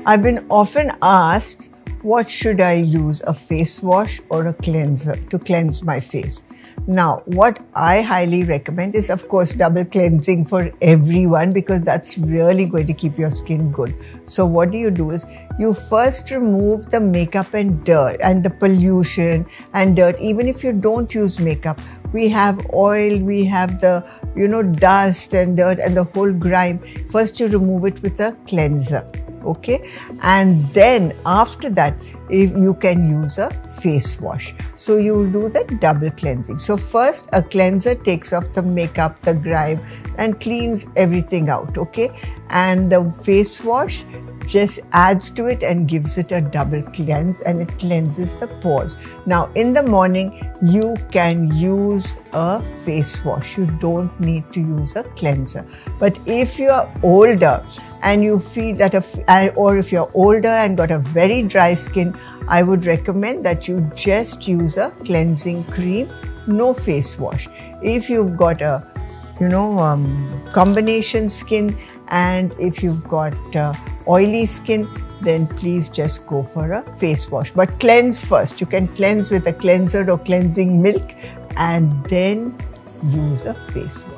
I've been often asked, what should I use, a face wash or a cleanser to cleanse my face? Now, what I highly recommend is, of course, double cleansing for everyone, because that's really going to keep your skin good. So what do? Is you first remove the makeup and dirt and the pollution and dirt. Even if you don't use makeup, we have oil, we have the, dust and dirt and the whole grime. First you remove it with a cleanser. Okay, and then after that, if you can use a face wash. So you will do the double cleansing. So first, a cleanser takes off the makeup, the grime, and cleans everything out. Okay, and the face wash just adds to it and gives it a double cleanse, and it cleanses the pores. Now in the morning you can use a face wash. You don't need to use a cleanser. But if you are older and you feel that, or if you're older and got a very dry skin, I would recommend that you just use a cleansing cream, no face wash. If you've got a combination skin, and if you've got oily skin, then please just go for a face wash. But cleanse first. You can cleanse with a cleanser or cleansing milk and then use a face wash.